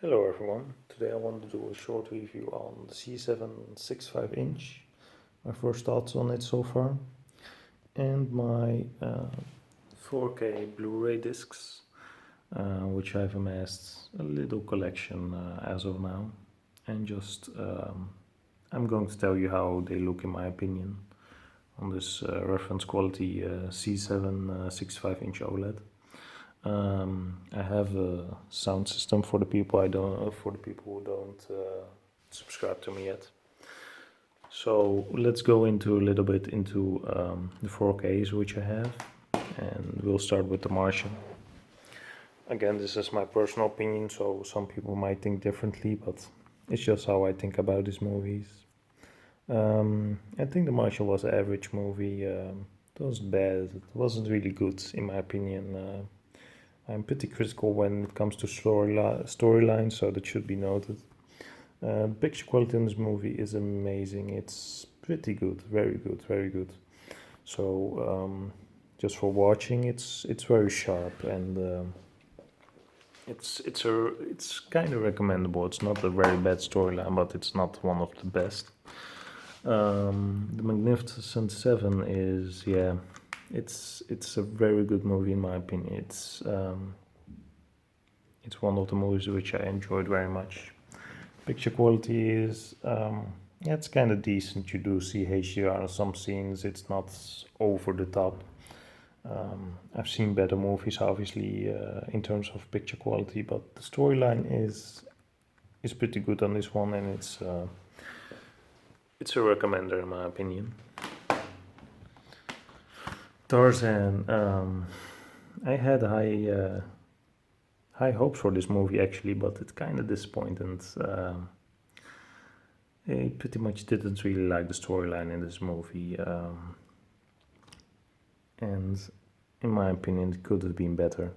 Hello everyone, today I want to do a short review on the C7 65 inch, my first thoughts on it so far, and my 4K Blu-ray discs, which I've amassed a little collection as of now, and just I'm going to tell you how they look in my opinion on this reference quality C7 65 inch OLED. I have a sound system for the people who don't subscribe to me yet. So let's go into a little bit into the 4Ks which I have, and we'll start with The Martian. Again, this is my personal opinion, so some people might think differently, but it's just how I think about these movies. I think The Martian was an average movie. It wasn't bad. It wasn't really good in my opinion. I'm pretty critical when it comes to storyline, so that should be noted. The picture quality in this movie is amazing. It's pretty good, very good, very good. So just for watching, it's very sharp, and it's kind of recommendable. It's not a very bad storyline, but it's not one of the best. The Magnificent Seven is it's a very good movie in my opinion. It's one of the movies which I enjoyed very much. Picture quality is it's kind of decent. You do see HDR in some scenes. It's not over the top. I've seen better movies, obviously, in terms of picture quality, but the storyline is pretty good on this one, and it's a recommender in my opinion. Tarzan. I had high hopes for this movie actually, but it's kind of disappointed. I pretty much didn't really like the storyline in this movie, and in my opinion, it could have been better.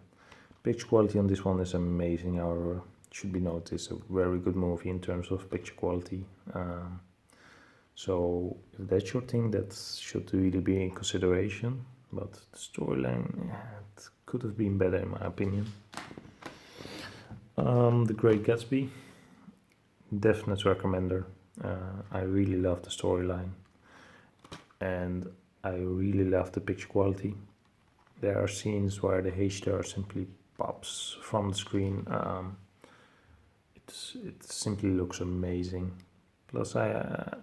Picture quality on this one is amazing. However, it should be noted, it's a very good movie in terms of picture quality. So if that's your thing, that should really be in consideration. But the storyline, it could have been better in my opinion. The Great Gatsby, definite recommender. I really love the storyline, and I really love the picture quality. There are scenes where the HDR simply pops from the screen. It simply looks amazing. Plus, I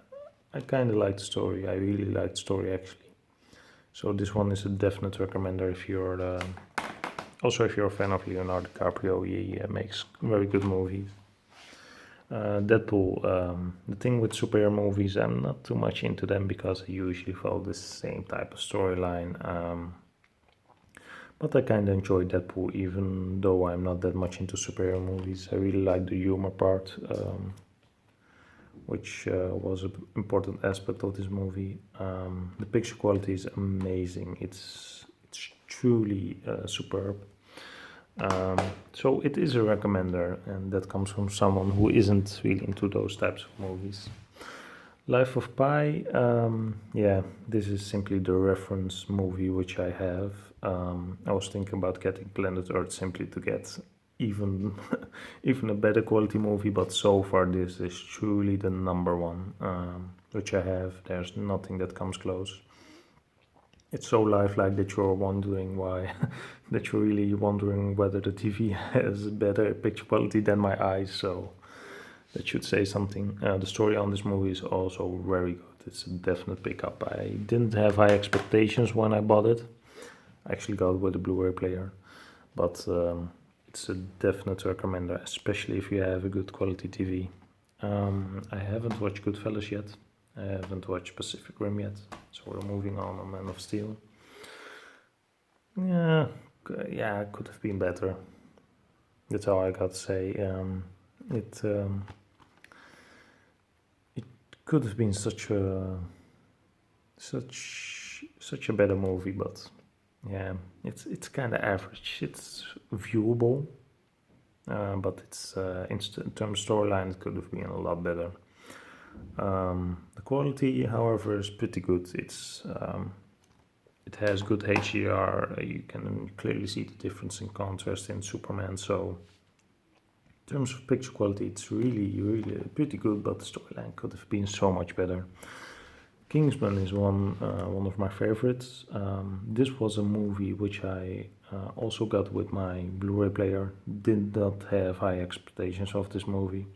kind of like the story. I really like the story actually. So this one is a definite recommender if you're also if you're a fan of Leonardo DiCaprio. He makes very good movies. Deadpool. The thing with superhero movies, I'm not too much into them because I usually follow the same type of storyline. But I kind of enjoy Deadpool, even though I'm not that much into superhero movies. I really like the humor part, which was an important aspect of this movie. The picture quality is amazing. It's truly superb. So it is a recommender, and that comes from someone who isn't really into those types of movies. Life of Pi, this is simply the reference movie which I have. I was thinking about getting Planet Earth simply to get even even a better quality movie, but so far this is truly the number one which I have. There's nothing that comes close. It's so lifelike that you're wondering why that you're really wondering whether the TV has better picture quality than my eyes, so that should say something. The story on this movie is also very good. It's a definite pickup. I didn't have high expectations when I bought it. I actually got it with a Blu-ray player, but it's a definite recommender, especially if you have a good quality TV. I haven't watched Goodfellas yet. I haven't watched Pacific Rim yet, so we're moving on Man of Steel. Yeah, it could have been better. That's all I got to say. It could have been such a better movie, but yeah, it's kind of average. It's viewable, but it's in terms of storyline, it could have been a lot better. The quality, however, is pretty good. It has good HDR. You can clearly see the difference in contrast in Superman. So In terms of picture quality, it's really pretty good, but the storyline could have been so much better. Kingsman is one of my favorites. This was a movie which I also got with my Blu-ray player. Did not have high expectations of this movie.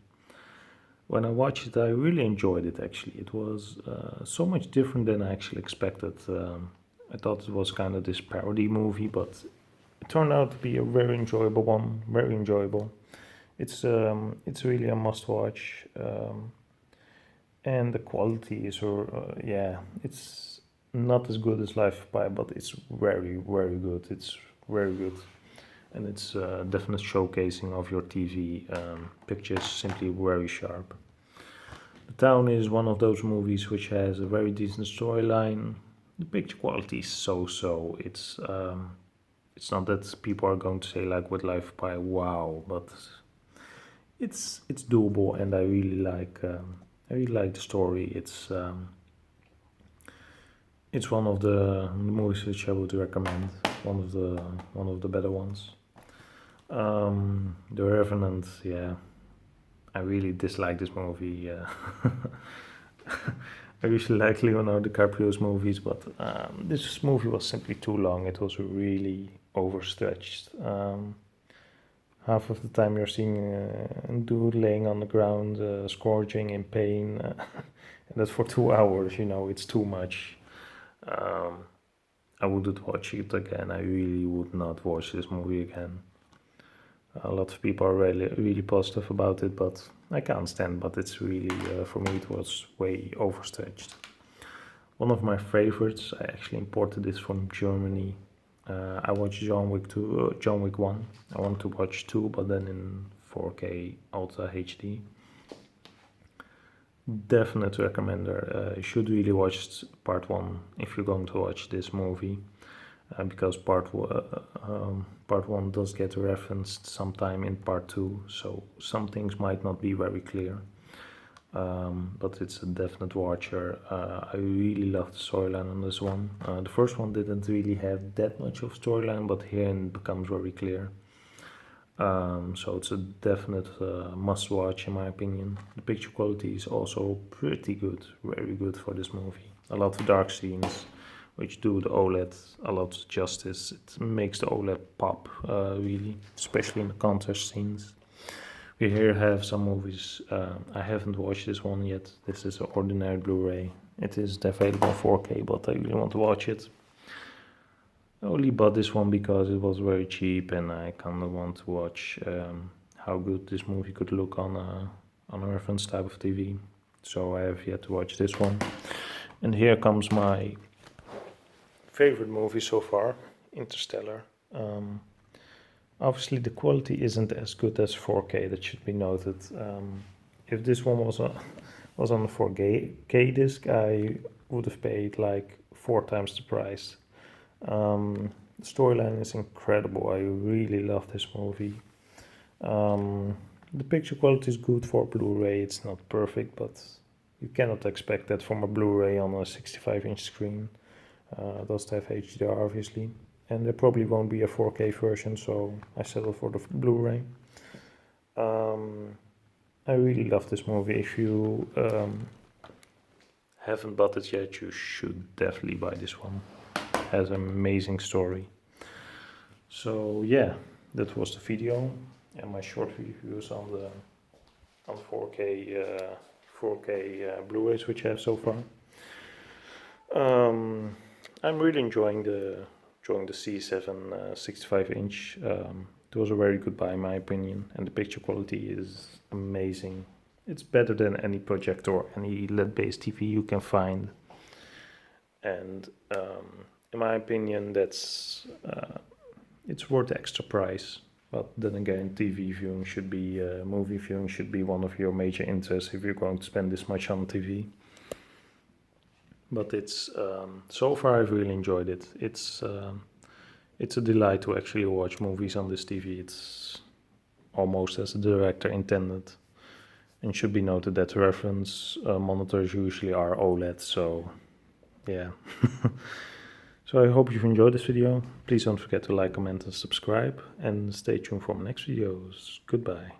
When I watched it, I really enjoyed it actually. It was so much different than I actually expected. I thought it was kind of this parody movie, but it turned out to be a very enjoyable one, very enjoyable. It's really a must-watch, and the quality is, yeah, it's not as good as Life of Pi, but it's very good. It's very good, and it's definite showcasing of your TV pictures, simply very sharp. The Town is one of those movies which has a very decent storyline. The picture quality is so-so. It's not that people are going to say like with Life of Pi, wow, but it's doable, and I really like the story. It's one of the movies which I would recommend. One of the better ones. The Revenant, yeah, I really dislike this movie. I usually like Leonardo DiCaprio's movies, but this movie was simply too long. It was really overstretched. Half of the time you're seeing a dude laying on the ground, scourging in pain, and that's for 2 hours. It's too much. I wouldn't watch it again. I really would not watch this movie again. A lot of people are really positive about it, but I can't stand. But it's really, for me, it was way overstretched. One of my favorites, I actually imported this from Germany. I watched John Wick 1. I want to watch 2, but then in 4K Ultra HD. Definite recommender. You should really watch part 1 if you're going to watch this movie, because part 1 does get referenced sometime in part 2, so some things might not be very clear. But it's a definite watcher. I really love the storyline on this one. The first one didn't really have that much of storyline, but here it becomes very clear. So it's a definite must-watch in my opinion. The picture quality is also pretty good, very good for this movie. A lot of dark scenes, which do the OLED a lot of justice. It makes the OLED pop, really, especially in the contrast scenes. We here have some movies. I haven't watched this one yet. This is an ordinary Blu-ray. It is available in 4K, but I really want to watch it. I only bought this one because it was very cheap, and I kind of want to watch how good this movie could look on a reference type of TV. So I have yet to watch this one. And here comes my favorite movie so far, Interstellar. Obviously, the quality isn't as good as 4K. That should be noted. If this one was on a 4K disc, I would have paid like 4 times the price. The storyline is incredible. I really love this movie. The picture quality is good for Blu-ray. It's not perfect, but you cannot expect that from a Blu-ray on a 65-inch screen. It does have HDR, obviously. And there probably won't be a 4K version, so I settled for the Blu-ray. I really love this movie. If you haven't bought it yet, you should definitely buy this one. It has an amazing story. So yeah, that was the video and my short reviews on the 4K Blu-rays which I have so far. I'm really enjoying the C7 65-inch. It was a very good buy in my opinion, and the picture quality is amazing. It's better than any projector or any LED-based TV you can find. And in my opinion, it's worth the extra price. But then again, TV viewing should be, movie viewing should be one of your major interests if you're going to spend this much on TV. But it's so far I've really enjoyed it. It's a delight to actually watch movies on this TV. It's almost as the director intended. And should be noted that reference monitors usually are OLED, so yeah. So I hope you've enjoyed this video. Please don't forget to like, comment and subscribe, and stay tuned for my next videos. Goodbye.